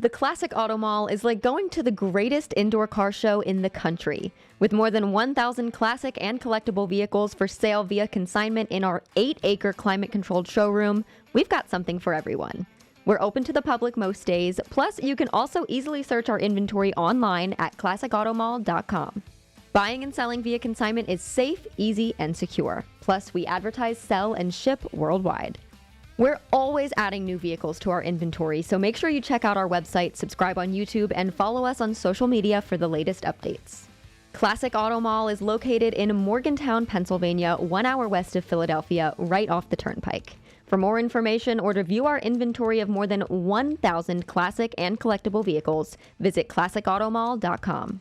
The Classic Auto Mall is like going to the greatest indoor car show in the country. With more than 1,000 classic and collectible vehicles for sale via consignment in our 8-acre climate-controlled showroom, we've got something for everyone. We're open to the public most days, plus you can also easily search our inventory online at classicautomall.com. Buying and selling via consignment is safe, easy, and secure. Plus, we advertise, sell, and ship worldwide. We're always adding new vehicles to our inventory, so make sure you check out our website, subscribe on YouTube, and follow us on social media for the latest updates. Classic Auto Mall is located in Morgantown, Pennsylvania, 1 hour west of Philadelphia, right off the turnpike. For more information or to view our inventory of more than 1,000 classic and collectible vehicles, visit classicautomall.com.